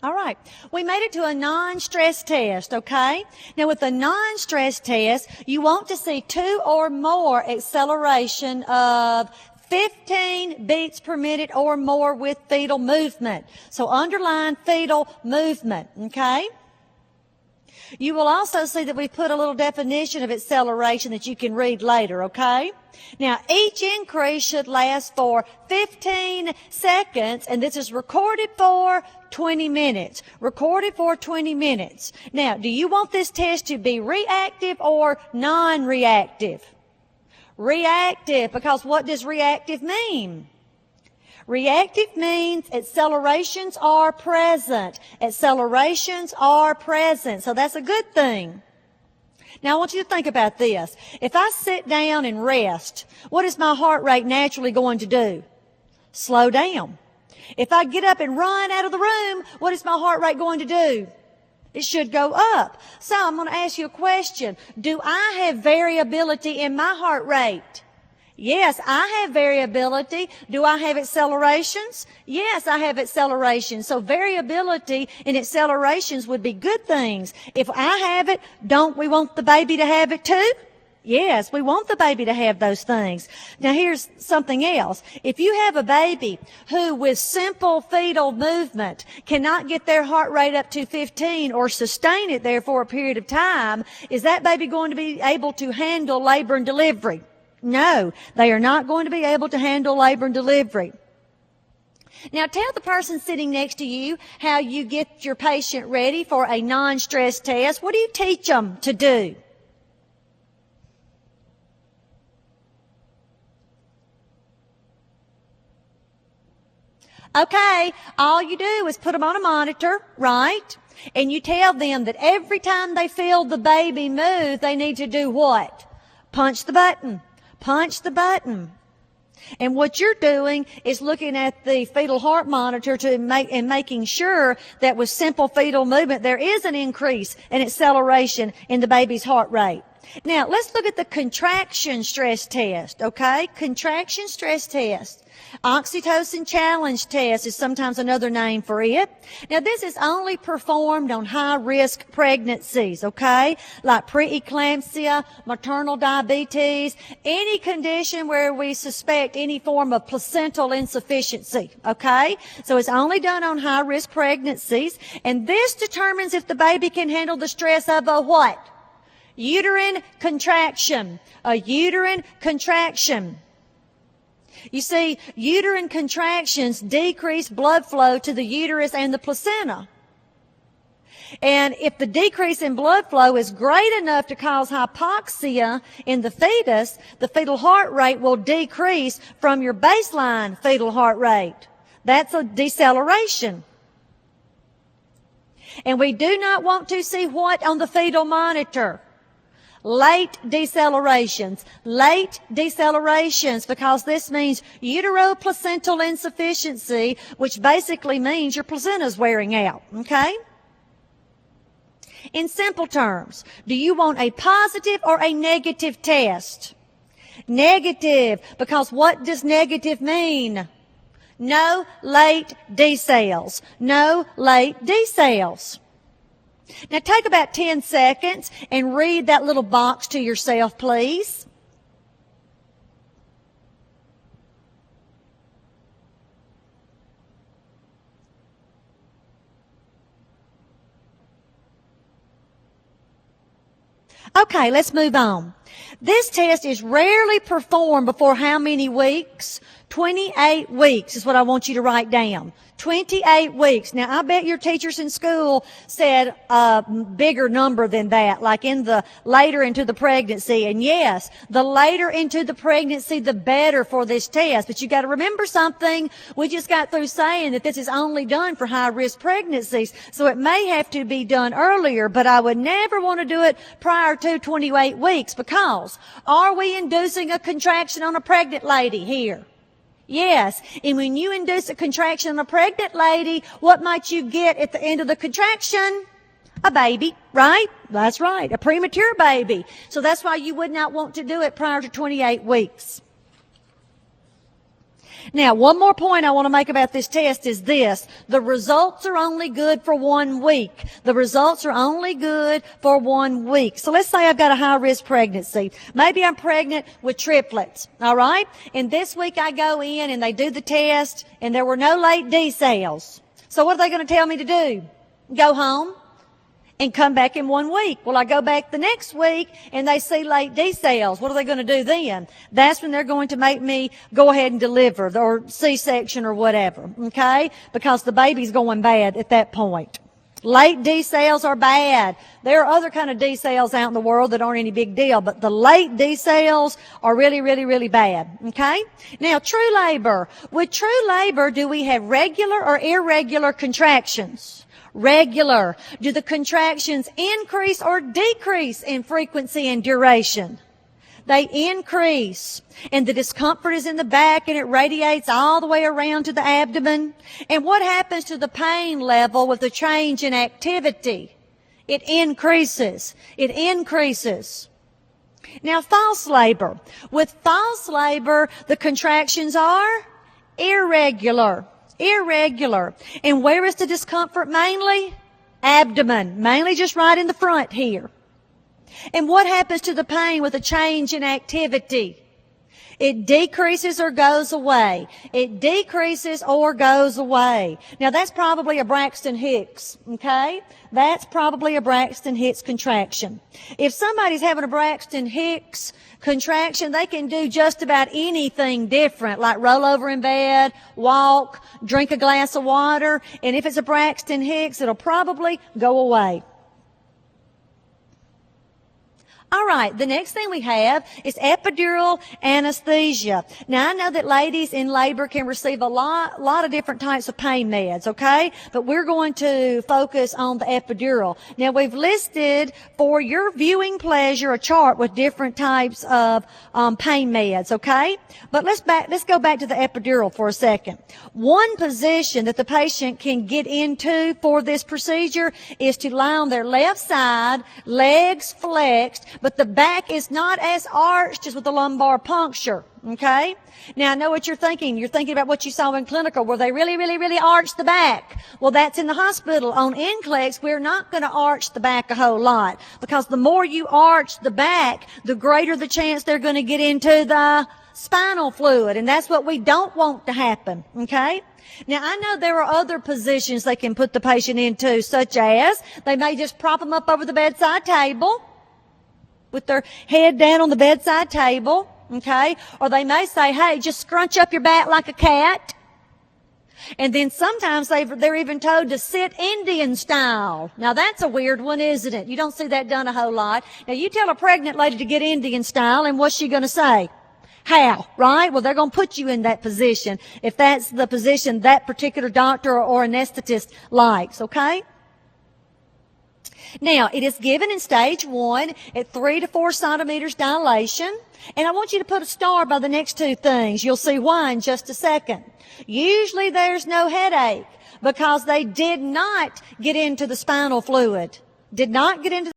All right. We made it to a non-stress test, okay? Now, with a non-stress test, you want to see 2 or more acceleration of 15 beats per minute or more with fetal movement. So underline fetal movement, okay? You will also see that we've put a little definition of acceleration that you can read later, okay? Now, each increase should last for 15 seconds, and this is recorded for 20 minutes. Recorded for 20 minutes. Now, do you want this test to be reactive or non-reactive? Reactive, because what does reactive mean? Reactive means accelerations are present. Accelerations are present. So that's a good thing. Now I want you to think about this. If I sit down and rest, what is my heart rate naturally going to do? Slow down. If I get up and run out of the room, what is my heart rate going to do? It should go up. So I'm going to ask you a question. Do I have variability in my heart rate? Yes, I have variability. Do I have accelerations? Yes, I have accelerations. So variability in accelerations would be good things. If I have it, don't we want the baby to have it too? Yes, we want the baby to have those things. Now here's something else. If you have a baby who with simple fetal movement cannot get their heart rate up to 15 or sustain it there for a period of time, is that baby going to be able to handle labor and delivery? No, they are not going to be able to handle labor and delivery. Now tell the person sitting next to you how you get your patient ready for a non-stress test. What do you teach them to do? Okay, all you do is put them on a monitor, right? And you tell them that every time they feel the baby move, they need to do what? Punch the button. Punch the button. And what you're doing is looking at the fetal heart monitor and making sure that with simple fetal movement, there is an increase in acceleration in the baby's heart rate. Now, let's look at the contraction stress test, okay? Contraction stress test. Oxytocin challenge test is sometimes another name for it. Now, this is only performed on high-risk pregnancies, okay? Like preeclampsia, maternal diabetes, any condition where we suspect any form of placental insufficiency, okay? So it's only done on high-risk pregnancies, and this determines if the baby can handle the stress of a what? Uterine contraction. A uterine contraction. You see, uterine contractions decrease blood flow to the uterus and the placenta. And if the decrease in blood flow is great enough to cause hypoxia in the fetus, the fetal heart rate will decrease from your baseline fetal heart rate. That's a deceleration. And we do not want to see what on the fetal monitor? Late decelerations, because this means uteroplacental insufficiency, which basically means your placenta's wearing out, okay? In simple terms, do you want a positive or a negative test? Negative, because what does negative mean? No late decels. No late decels. Now take about 10 seconds and read that little box to yourself, please. Okay, let's move on. This test is rarely performed before how many weeks? 28 weeks is what I want you to write down. 28 weeks. Now, I bet your teachers in school said a bigger number than that, like in the later into the pregnancy. And yes, the later into the pregnancy, the better for this test. But you got to remember something. We just got through saying that this is only done for high-risk pregnancies. So it may have to be done earlier, but I would never want to do it prior to 28 weeks because are we inducing a contraction on a pregnant lady here? Yes, and when you induce a contraction on a pregnant lady, what might you get at the end of the contraction? A baby, right? That's right, a premature baby. So that's why you would not want to do it prior to 28 weeks. Now, one more point I want to make about this test is this. The results are only good for 1 week. The results are only good for 1 week. So let's say I've got a high-risk pregnancy. Maybe I'm pregnant with triplets, all right? And this week I go in and they do the test and there were no late D cells. So what are they going to tell me to do? Go home and come back in 1 week. Well, I go back the next week and they see late D cells. What are they going to do then? That's when they're going to make me go ahead and deliver or C-section or whatever, okay? Because the baby's going bad at that point. Late D cells are bad. There are other kind of D cells out in the world that aren't any big deal, but the late D cells are really, really, really bad, okay? Now, true labor. With true labor, do we have regular or irregular contractions? Regular. Do the contractions increase or decrease in frequency and duration? They increase. And the discomfort is in the back and it radiates all the way around to the abdomen. And what happens to the pain level with the change in activity? It increases. It increases. Now, false labor. With false labor, the contractions are irregular. Irregular. And where is the discomfort mainly? Abdomen. Mainly just right in the front here. And what happens to the pain with a change in activity? It decreases or goes away. It decreases or goes away. Now that's probably a Braxton Hicks, okay? That's probably a Braxton Hicks contraction. If somebody's having a Braxton Hicks contraction, they can do just about anything different, like roll over in bed, walk, drink a glass of water, and if it's a Braxton Hicks, it'll probably go away. All right, the next thing we have is epidural anesthesia. Now, I know that ladies in labor can receive a lot of different types of pain meds, okay? But we're going to focus on the epidural. Now, we've listed for your viewing pleasure a chart with different types of pain meds, okay? But let's go back to the epidural for a second. One position that the patient can get into for this procedure is to lie on their left side, legs flexed, but the back is not as arched as with the lumbar puncture, okay? Now, I know what you're thinking. You're thinking about what you saw in clinical, where they really, really, really arch the back. Well, that's in the hospital. On NCLEX, we're not going to arch the back a whole lot, because the more you arch the back, the greater the chance they're going to get into the spinal fluid, and that's what we don't want to happen, okay? Now, I know there are other positions they can put the patient into, such as they may just prop them up over the bedside table with their head down on the bedside table, okay? Or they may say, hey, just scrunch up your back like a cat. And then sometimes they're even told to sit Indian style. Now, that's a weird one, isn't it? You don't see that done a whole lot. Now, you tell a pregnant lady to get Indian style, and what's she going to say? How, right? Well, they're going to put you in that position if that's the position that particular doctor or anesthetist likes, okay? Now, it is given in stage 1 at 3 to 4 centimeters dilation. And I want you to put a star by the next two things. You'll see why in just a second. Usually there's no headache because they did not get into the spinal fluid. Did not get into